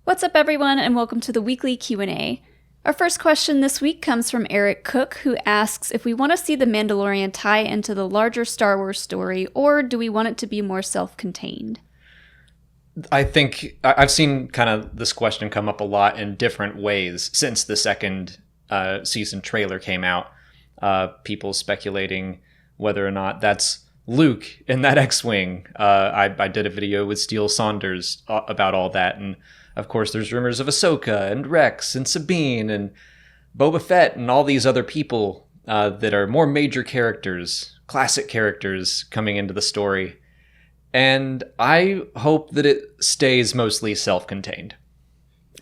What's up, everyone, and welcome to the weekly Q&A. Our first question this week comes from Eric Cook, who asks if we want to see The Mandalorian tie into the larger Star Wars story, or do we want it to be more self-contained? I think I've seen kind of this question come up a lot in different ways since the second season trailer came out. People speculating whether or not that's Luke in that X-Wing. I did a video with Steele Saunders about all that, and of course there's rumors of Ahsoka and Rex and Sabine and Boba Fett and all these other people that are more major characters, classic characters coming into the story. And I hope that it stays mostly self-contained.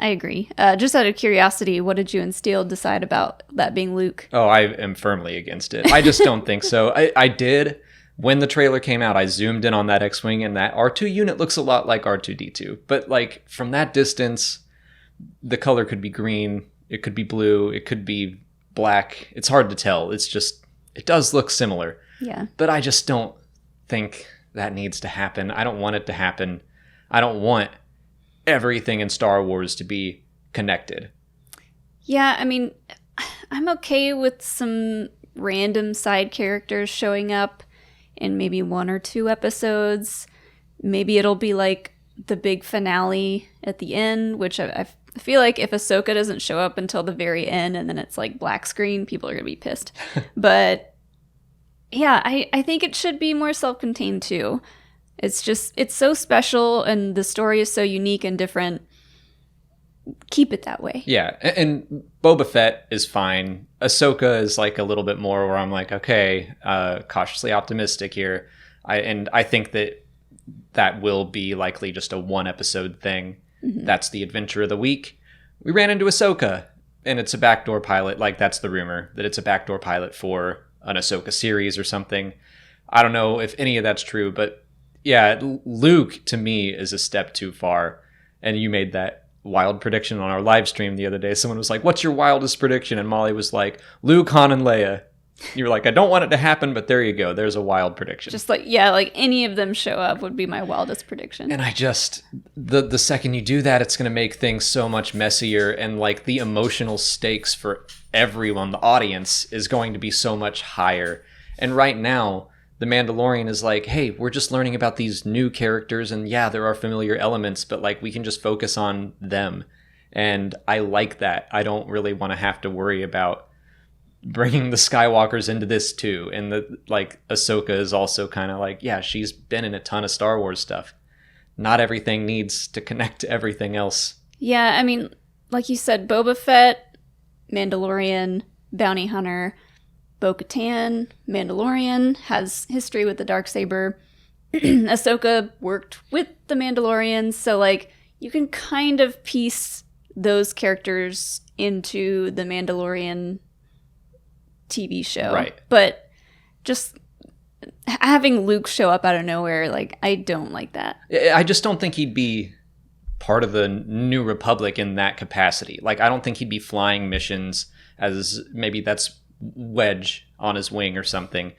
I agree. Just out of curiosity, what did you and Steele decide about that being Luke? Oh, I am firmly against it. I just don't think so. I did. When the trailer came out, I zoomed in on that X-Wing, and that R2 unit looks a lot like R2-D2. But, like, from that distance, the color could be green, it could be blue, it could be black. It's hard to tell. It's just, it does look similar. Yeah. But I just don't think that needs to happen. I don't want it to happen. I don't want everything in Star Wars to be connected. Yeah, I mean, I'm okay with some random side characters showing up in maybe 1 or 2 episodes. Maybe it'll be like the big finale at the end, which I feel like if Ahsoka doesn't show up until the very end and then it's like black screen, people are going to be pissed. But yeah, I think it should be more self-contained too. It's so special and the story is so unique and different. Keep it that way. Yeah, and Boba Fett is fine. Ahsoka is like a little bit more where I'm like, okay, cautiously optimistic here. I think that will be likely just a 1-episode thing. Mm-hmm. That's the adventure of the week. We ran into Ahsoka, and it's a backdoor pilot. Like, that's the rumor, that it's a backdoor pilot for an Ahsoka series or something. I don't know if any of that's true, but yeah, Luke to me is a step too far. And you made that wild prediction on our live stream the other day. Someone was like, what's your wildest prediction? And Molly was like, Luke, Han, and Leia. You were like, I don't want it to happen, but there you go. There's a wild prediction. Just like, yeah, like any of them show up would be my wildest prediction. And I just, the second you do that, it's going to make things so much messier, and like the emotional stakes for everyone, the audience, is going to be so much higher. And right now, The Mandalorian is like, hey, we're just learning about these new characters, and yeah, there are familiar elements, but like we can just focus on them. And I like that. I don't really want to have to worry about bringing the Skywalkers into this too. And Ahsoka is also kind of like, yeah, she's been in a ton of Star Wars stuff. Not everything needs to connect to everything else. Yeah, I mean, like you said, Boba Fett, Mandalorian, Bounty Hunter, Bo-Katan, Mandalorian, has history with the Darksaber. Ahsoka worked with the Mandalorians, so like you can kind of piece those characters into the Mandalorian TV show. Right. But just having Luke show up out of nowhere, like, I don't like that. I just don't think he'd be part of the New Republic in that capacity. Like, I don't think he'd be flying missions as maybe that's Wedge on his wing or something.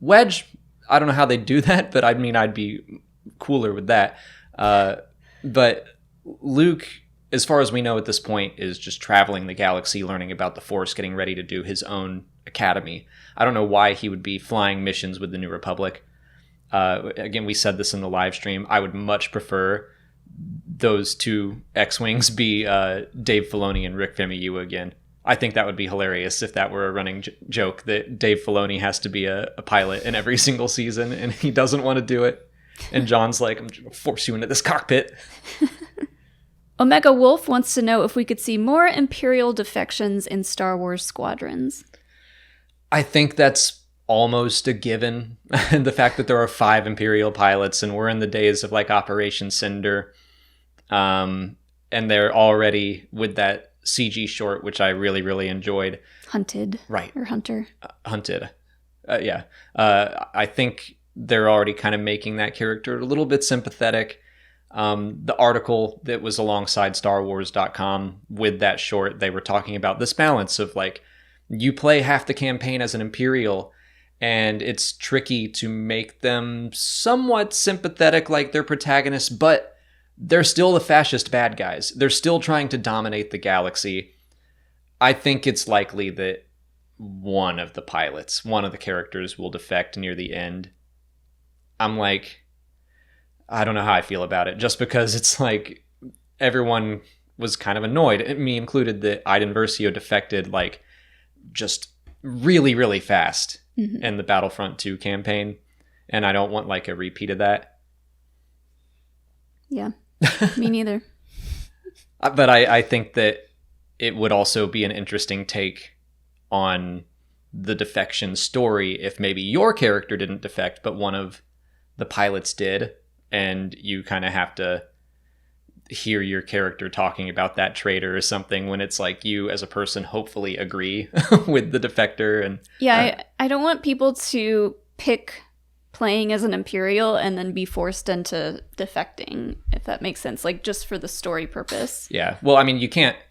Wedge, I don't know how they do that, but I mean, I'd be cooler with that. But Luke, as far as we know at this point, is just traveling the galaxy, learning about the Force, getting ready to do his own academy. I don't know why he would be flying missions with the New Republic. Again, we said this in the live stream. I would much prefer those 2 X-Wings be Dave Filoni and Rick Famuyiwa again. I think that would be hilarious if that were a running joke that Dave Filoni has to be a pilot in every single season and he doesn't want to do it. And John's like, I'm going to force you into this cockpit. Omega Wolf wants to know if we could see more Imperial defections in Star Wars Squadrons. I think that's almost a given. The fact that there are 5 Imperial pilots and we're in the days of like Operation Cinder. And they're already with that CG short, which I really, really enjoyed. Hunted. Right. Or Hunter. Hunted. Yeah. I think they're already kind of making that character a little bit sympathetic. The article that was alongside StarWars.com with that short, they were talking about this balance of like, you play half the campaign as an Imperial, and it's tricky to make them somewhat sympathetic like their protagonists, but they're still the fascist bad guys. They're still trying to dominate the galaxy. I think it's likely that one of the pilots, one of the characters will defect near the end. I'm like, I don't know how I feel about it, just because it's like everyone was kind of annoyed, me included, that Iden Versio defected like just really, really fast in the Battlefront 2 campaign. And I don't want like a repeat of that. Yeah, me neither. But I think that it would also be an interesting take on the defection story if maybe your character didn't defect, but one of the pilots did, and you kind of have to hear your character talking about that traitor or something when it's like you as a person hopefully agree with the defector. And I don't want people to pick playing as an Imperial and then be forced into defecting, if that makes sense, like just for the story purpose. Yeah. Well, I mean,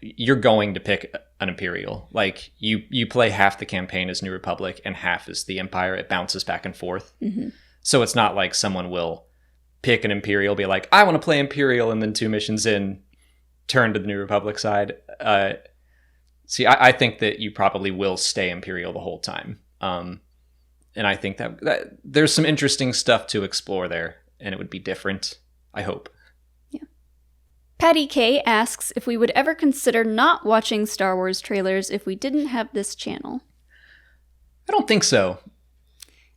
you're going to pick an Imperial. Like you play half the campaign as New Republic and half as the Empire. It bounces back and forth. So it's not like someone will pick an Imperial, be like, I want to play Imperial, and then 2 missions in, turn to the New Republic side. See, I think that you probably will stay Imperial the whole time. And I think that there's some interesting stuff to explore there, and it would be different, I hope. Yeah. Patty K asks if we would ever consider not watching Star Wars trailers if we didn't have this channel. I don't think so.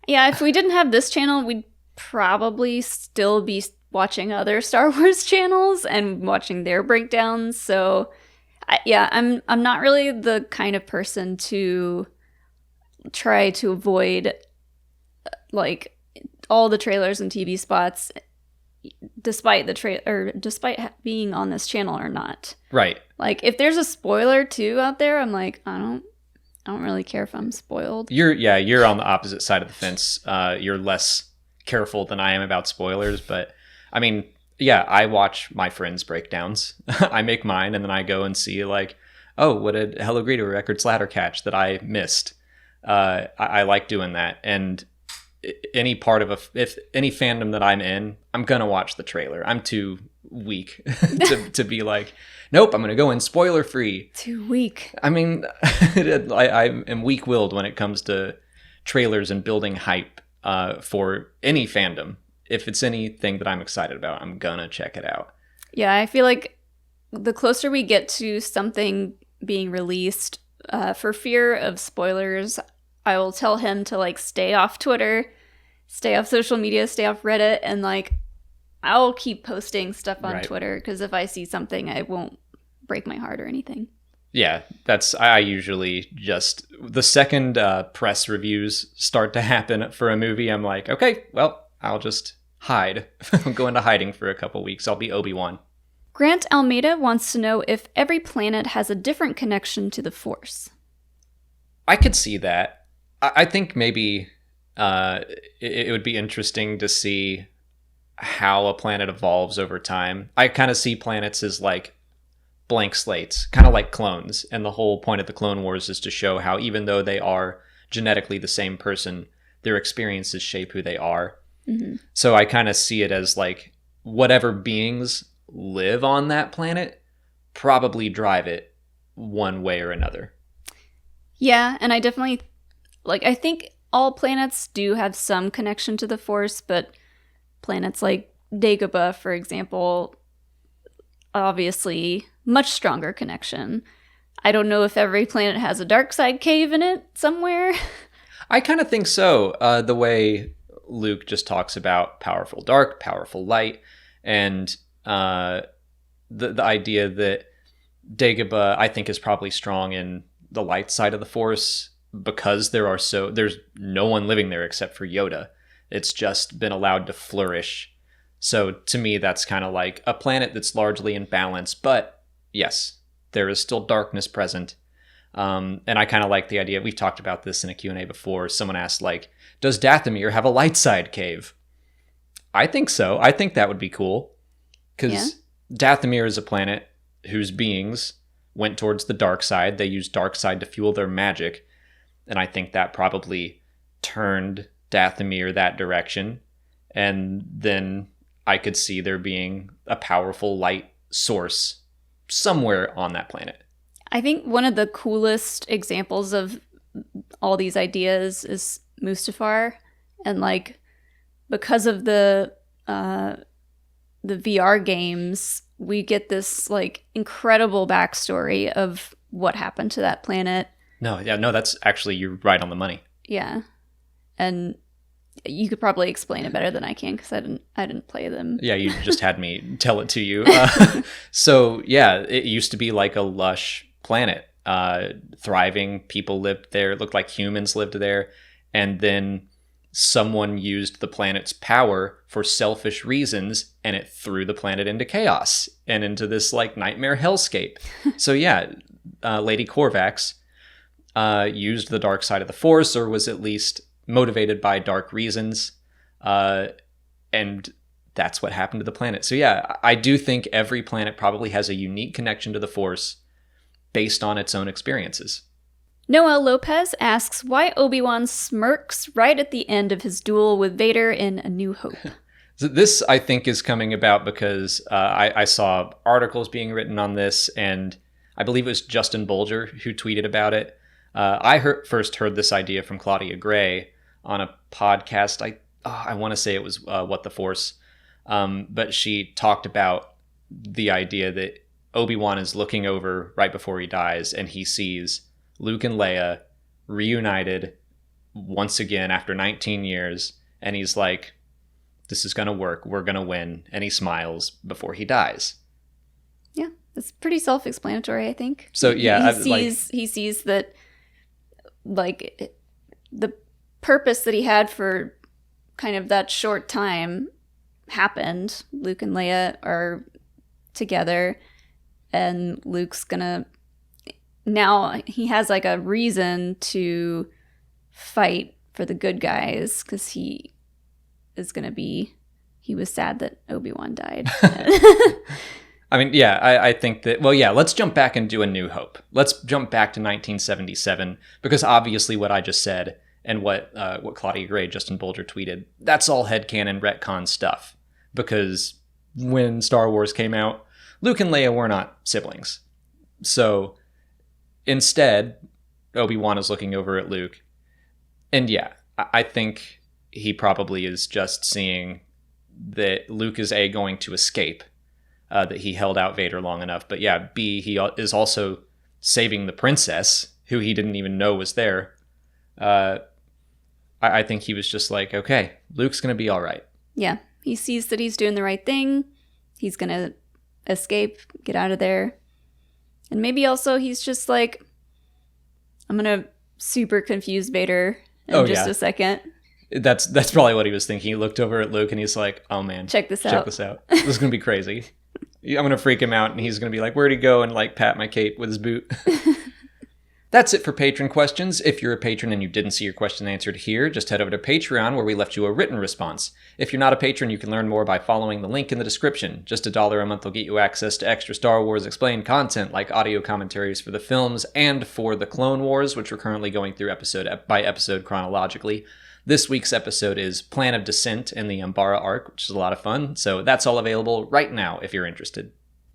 Yeah, if we didn't have this channel, we'd probably still be watching other Star Wars channels and watching their breakdowns. So, I'm not really the kind of person to try to avoid like all the trailers and TV spots, despite being on this channel or not. Right. Like if there's a spoiler too out there, I'm like, I don't really care if I'm spoiled. You're on the opposite side of the fence. You're less careful than I am about spoilers, but I mean, yeah, I watch my friends' breakdowns. I make mine, and then I go and see like, oh, what did Hello Greedo Records ladder catch that I missed? I like doing that, and any part of if any fandom that I'm in, I'm gonna watch the trailer. I'm too weak to be like, nope, I'm gonna go in spoiler free. Too weak. I mean, I am weak-willed when it comes to trailers and building hype for any fandom. If it's anything that I'm excited about, I'm gonna check it out. Yeah, I feel like the closer we get to something being released, for fear of spoilers, I will tell him to like stay off Twitter, stay off social media, stay off Reddit, and like I'll keep posting stuff on Twitter, because if I see something, I won't break my heart or anything. Yeah, I usually just, the second press reviews start to happen for a movie, I'm like, okay, well, I'll just hide. I'll go into hiding for a couple weeks. I'll be Obi-Wan. Grant Almeida wants to know if every planet has a different connection to the Force. I could see that. I think maybe it would be interesting to see how a planet evolves over time. I kind of see planets as like blank slates, kind of like clones. And the whole point of the Clone Wars is to show how even though they are genetically the same person, their experiences shape who they are. Mm-hmm. So I kind of see it as like whatever beings live on that planet probably drive it one way or another. Yeah, and I definitely, like, I think all planets do have some connection to the Force, but planets like Dagobah, for example, obviously much stronger connection. I don't know if every planet has a dark side cave in it somewhere. I kind of think so. The way Luke just talks about powerful dark, powerful light, and the idea that Dagobah, I think, is probably strong in the light side of the Force because there's no one living there except for Yoda. It's just been allowed to flourish. So to me, that's kind of like a planet that's largely in balance, but yes, there is still darkness present. And I kind of like the idea, we've talked about this in a Q&A before, someone asked like, does Dathomir have a light side cave? I think so. I think that would be cool. Because Dathomir is a planet whose beings went towards the dark side. They used dark side to fuel their magic. And I think that probably turned Dathomir that direction. And then I could see there being a powerful light source somewhere on that planet. I think one of the coolest examples of all these ideas is Mustafar, and like because of the VR games, we get this like incredible backstory of what happened to that planet. No, that's actually, you're right on the money. Yeah, and you could probably explain it better than I can because I didn't play them. Yeah, you just had me tell it to you. So yeah, it used to be like a lush planet, thriving. People lived there. It looked like humans lived there, and then someone used the planet's power for selfish reasons, and it threw the planet into chaos and into this like nightmare hellscape. So yeah, Lady Corvax used the dark side of the Force, or was at least motivated by dark reasons, and that's what happened to the planet. So yeah, I do think every planet probably has a unique connection to the Force based on its own experiences. Noel Lopez asks why Obi-Wan smirks right at the end of his duel with Vader in A New Hope. So this, I think, is coming about because I saw articles being written on this, and I believe it was Justin Bolger who tweeted about it. I first heard this idea from Claudia Gray on a podcast. I want to say it was What the Force, but she talked about the idea that Obi-Wan is looking over right before he dies, and he sees Luke and Leia reunited once again after 19 years, and he's like, this is going to work. We're going to win. And he smiles before he dies. Yeah, that's pretty self-explanatory, I think. So yeah, he sees that like the purpose that he had for kind of that short time happened. Luke and Leia are together, and Luke's gonna, now he has like a reason to fight for the good guys because he was sad that Obi-Wan died. I mean, yeah, I think that, well, yeah, let's jump back and do A New Hope. Let's jump back to 1977, because obviously what I just said and what Claudia Gray, Justin Bolger tweeted, that's all headcanon retcon stuff. Because when Star Wars came out, Luke and Leia were not siblings. So instead, Obi-Wan is looking over at Luke. And yeah, I think he probably is just seeing that Luke is A, going to escape, that he held out Vader long enough. But yeah, B, he is also saving the princess, who he didn't even know was there. I think he was just like, okay, Luke's going to be all right. Yeah, he sees that he's doing the right thing. He's going to escape, get out of there. And maybe also he's just like, I'm going to super confuse Vader in a second. That's probably what he was thinking. He looked over at Luke and he's like, oh man, check this out. This is going to be crazy. I'm going to freak him out, and he's going to be like, where'd he go? And like pat my cape with his boot. That's it for patron questions. If you're a patron and you didn't see your question answered here, just head over to Patreon, where we left you a written response. If you're not a patron, you can learn more by following the link in the description. Just $1 a month will get you access to extra Star Wars Explained content, like audio commentaries for the films and for the Clone Wars, which we're currently going through episode by episode chronologically. This week's episode is Plan of Descent in the Umbara arc, which is a lot of fun. So that's all available right now if you're interested.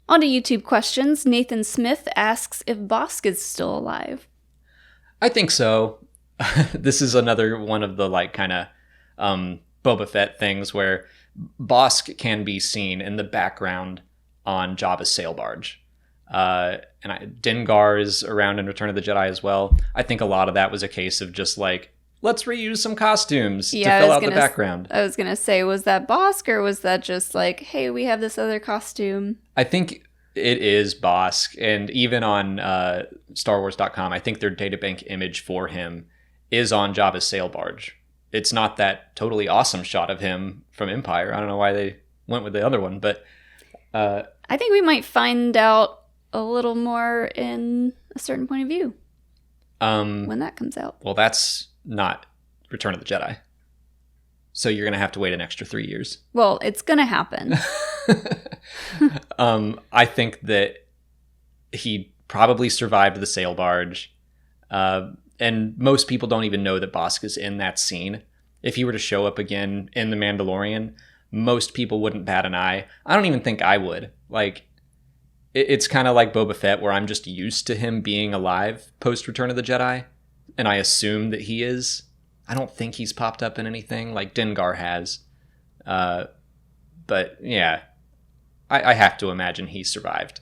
On to YouTube questions. Nathan Smith asks if Bosk is still alive. I think so. This is another one of the like kind of Boba Fett things where Bosk can be seen in the background on Jabba's sail barge. Dengar is around in Return of the Jedi as well. I think a lot of that was a case of just like, let's reuse some costumes to fill out the background. I was going to say, was that Bosk, or was that just like, hey, we have this other costume? I think it is Bosk. And even on StarWars.com, I think their databank image for him is on Jabba's sail barge. It's not that totally awesome shot of him from Empire. I don't know why they went with the other one, but I think we might find out a little more in A Certain Point of View when that comes out. Well, that's not Return of the Jedi. So you're going to have to wait an extra 3 years. Well, it's going to happen. I think that he probably survived the sail barge. And most people don't even know that Bosk is in that scene. If he were to show up again in The Mandalorian, most people wouldn't bat an eye. I don't even think I would. Like, it's kind of like Boba Fett, where I'm just used to him being alive post Return of the Jedi, and I assume that he is. I don't think he's popped up in anything like Dengar has. But yeah, I have to imagine he survived.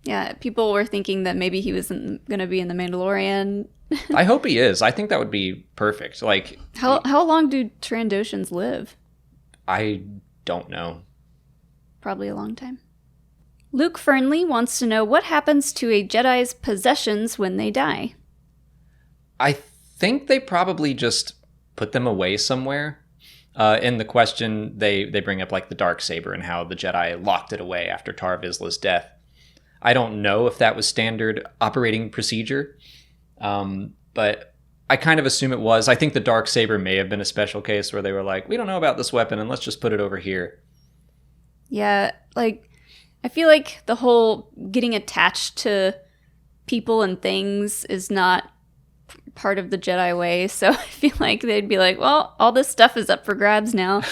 Yeah, people were thinking that maybe he was going to be in The Mandalorian. I hope he is. I think that would be perfect. Like, how long do Trandoshans live? I don't know. Probably a long time. Luke Fernley wants to know what happens to a Jedi's possessions when they die. I think they probably just put them away somewhere. In the question, they bring up like the Darksaber and how the Jedi locked it away after Tar Vizsla's death. I don't know if that was standard operating procedure, but I kind of assume it was. I think the Darksaber may have been a special case where they were like, we don't know about this weapon and let's just put it over here. Yeah, like, I feel like the whole getting attached to people and things is not part of the Jedi way, so I feel like they'd be like, well, all this stuff is up for grabs now.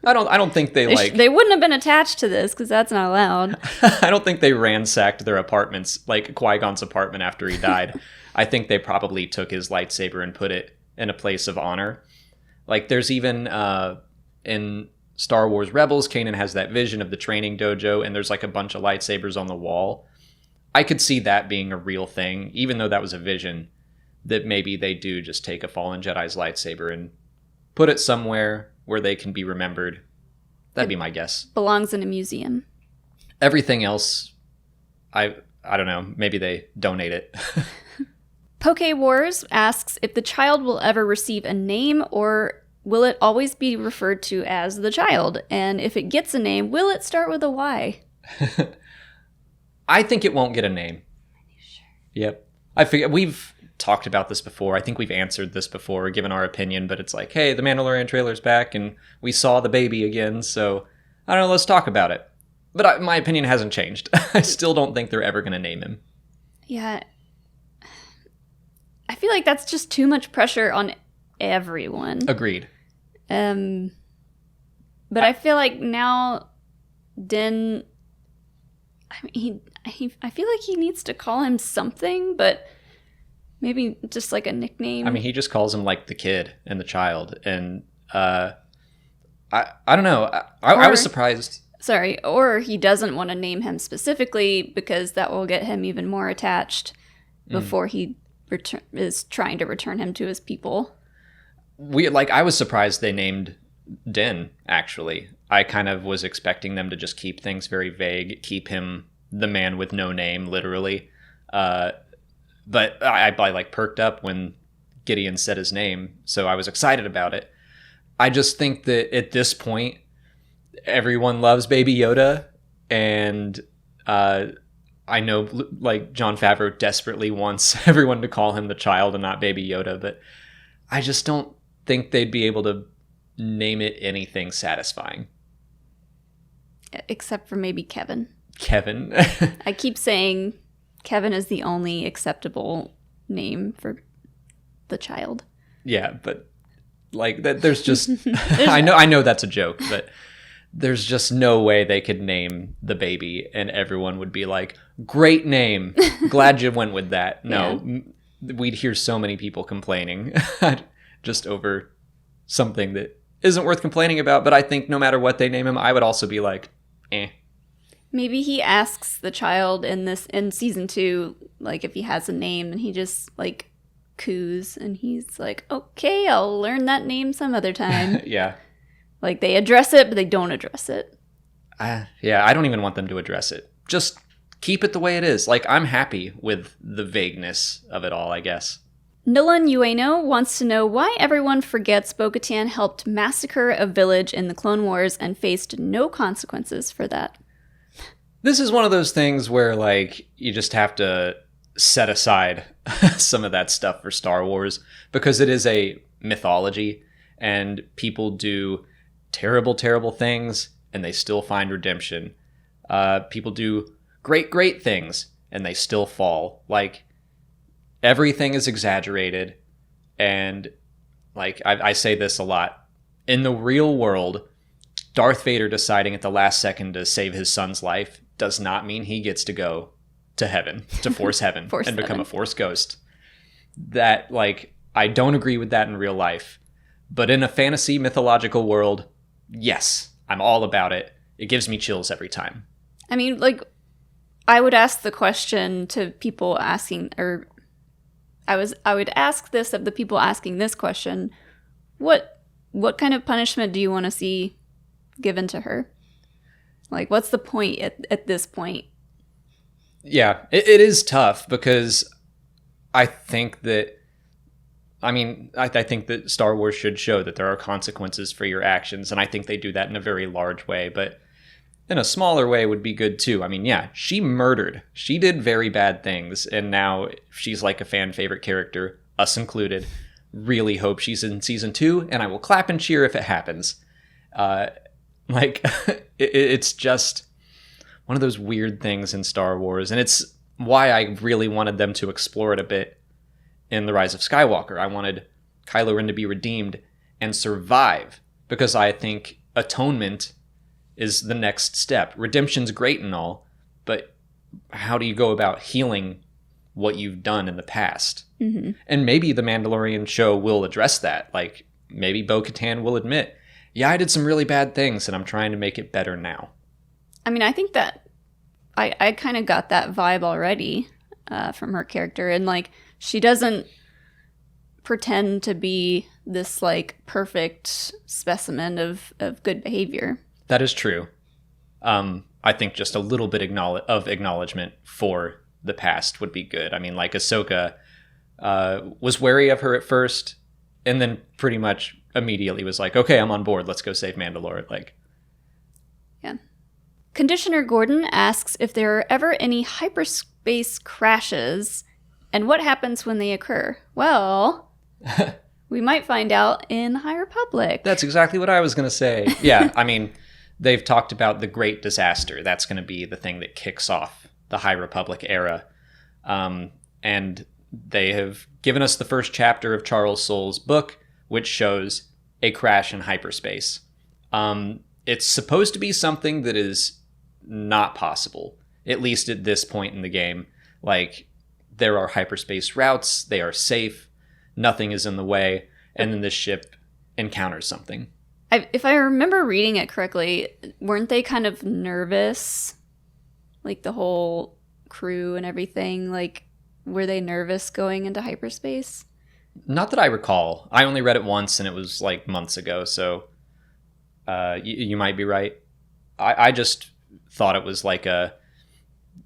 I don't think they wouldn't have been attached to this because that's not allowed. I don't think they ransacked their apartments like Qui-Gon's apartment after he died. I think they probably took his lightsaber and put it in a place of honor. Like, there's even in Star Wars Rebels, Kanan has that vision of the training dojo, and there's like a bunch of lightsabers on the wall. I could see that being a real thing, even though that was a vision, that maybe they do just take a fallen Jedi's lightsaber and put it somewhere where they can be remembered. That'd be my guess. Belongs in a museum. Everything else, I don't know. Maybe they donate it. Poke Wars asks if the child will ever receive a name, or will it always be referred to as the child? And if it gets a name, will it start with a Y? I think it won't get a name. Are you sure? Yep. I figure we've talked about this before. I think we've answered this before, given our opinion, but it's like, hey, the Mandalorian trailer's back and we saw the baby again, so I don't know, let's talk about it. But my opinion hasn't changed. I still don't think they're ever going to name him. Yeah. I feel like that's just too much pressure on everyone. Agreed. But I feel like now Din, I mean, I feel like he needs to call him something, but maybe just like a nickname. I mean, he just calls him like the kid and the child, and I don't know. I was surprised. Sorry, or he doesn't want to name him specifically because that will get him even more attached before he is trying to return him to his people. I was surprised they named Din, actually. I kind of was expecting them to just keep things very vague, keep him the man with no name, literally. But I like perked up when Gideon said his name, so I was excited about it. I just think that at this point, everyone loves Baby Yoda, and I know like Jon Favreau desperately wants everyone to call him the child and not Baby Yoda, but I just don't think they'd be able to name it anything satisfying. Except for maybe Kevin. Kevin. I keep saying Kevin is the only acceptable name for the child. Yeah, but like that, there's just I know that's a joke, but there's just no way they could name the baby and everyone would be like, great name, glad you went with that. No, yeah. We'd hear so many people complaining just over something that isn't worth complaining about. But I think no matter what they name him, I would also be like, eh. Maybe he asks the child in season 2, like if he has a name, and he just like coos, and he's like, okay, I'll learn that name some other time. Yeah. Like they address it, but they don't address it. Yeah, I don't even want them to address it. Just keep it the way it is. Like, I'm happy with the vagueness of it all, I guess. Nolan Ueno wants to know why everyone forgets Bo-Katan helped massacre a village in the Clone Wars and faced no consequences for that. This is one of those things where, like, you just have to set aside some of that stuff for Star Wars because it is a mythology and people do terrible, terrible things and they still find redemption. People do great, great things and they still fall. Like, everything is exaggerated. And, like, I say this a lot. In the real world, Darth Vader deciding at the last second to save his son's life does not mean he gets to go to heaven, to Force heaven, and become a Force ghost. That, like, I don't agree with that in real life. But in a fantasy mythological world, yes, I'm all about it. It gives me chills every time. I mean, like, I would ask the question to people asking, or I would ask this of the people asking this question, what kind of punishment do you want to see given to her? Like, what's the point at this point? Yeah, it is tough because I think that, I think that Star Wars should show that there are consequences for your actions, and I think they do that in a very large way, but in a smaller way would be good too. I mean, yeah, she murdered. She did very bad things, and now she's like a fan favorite character, us included. Really hope she's in season 2, and I will clap and cheer if it happens. It's just one of those weird things in Star Wars, and it's why I really wanted them to explore it a bit in The Rise of Skywalker. I wanted Kylo Ren to be redeemed and survive, because I think atonement is the next step. Redemption's great and all, but how do you go about healing what you've done in the past? Mm-hmm. And maybe the Mandalorian show will address that. Like, maybe Bo-Katan will admit, yeah, I did some really bad things, and I'm trying to make it better now. I mean, I think that I kind of got that vibe already from her character. And, like, she doesn't pretend to be this, like, perfect specimen of good behavior. That is true. I think just a little bit of acknowledgement for the past would be good. I mean, like, Ahsoka was wary of her at first, and then pretty much immediately was like, okay, I'm on board. Let's go save Mandalore. Like, yeah. Conditioner Gordon asks if there are ever any hyperspace crashes and what happens when they occur. Well, we might find out in High Republic. That's exactly what I was going to say. Yeah, I mean, they've talked about the Great Disaster. That's going to be the thing that kicks off the High Republic era. And they have given us the first chapter of Charles Soule's book, which shows a crash in hyperspace. It's supposed to be something that is not possible, at least at this point in the game. Like, there are hyperspace routes, they are safe, nothing is in the way, and then this ship encounters something. If I remember reading it correctly, weren't they kind of nervous? Like, the whole crew and everything, like, were they nervous going into hyperspace? Not that I recall. I only read it once, and it was, like, months ago, so you might be right. I just thought it was like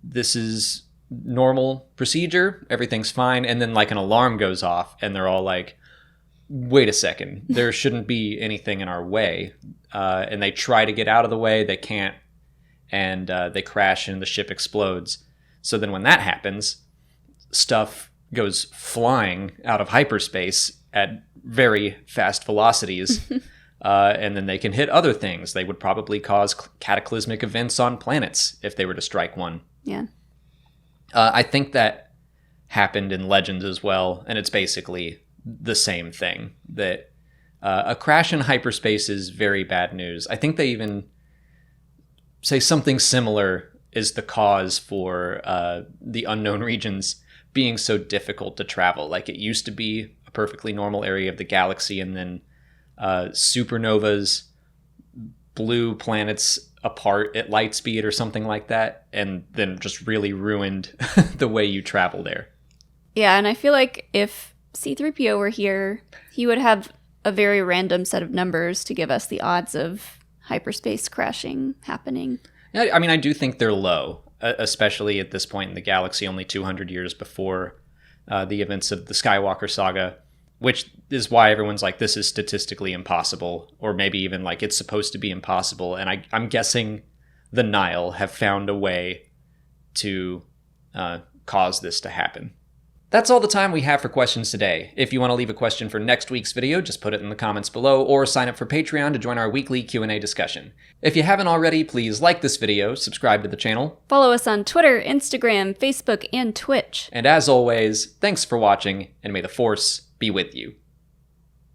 this is normal procedure, everything's fine, and then, like, an alarm goes off, and they're all like, wait a second, there shouldn't be anything in our way. And they try to get out of the way, they can't, and they crash and the ship explodes. So then when that happens, stuff goes flying out of hyperspace at very fast velocities, and then they can hit other things. They would probably cause cataclysmic events on planets if they were to strike one. Yeah. I think that happened in Legends as well, and it's basically the same thing. That a crash in hyperspace is very bad news. I think they even say something similar is the cause for the unknown regions being so difficult to travel. Like, it used to be a perfectly normal area of the galaxy, and then supernovas blew planets apart at light speed or something like that, and then just really ruined the way you travel there. Yeah, and I feel like if C-3PO were here, he would have a very random set of numbers to give us the odds of hyperspace crashing happening. Yeah, I mean, I do think they're low, especially at this point in the galaxy, only 200 years before the events of the Skywalker Saga, which is why everyone's like, this is statistically impossible, or maybe even like it's supposed to be impossible. And I'm guessing the Nile have found a way to cause this to happen. That's all the time we have for questions today. If you want to leave a question for next week's video, just put it in the comments below, or sign up for Patreon to join our weekly Q&A discussion. If you haven't already, please like this video, subscribe to the channel. Follow us on Twitter, Instagram, Facebook, and Twitch. And as always, thanks for watching, and may the Force be with you.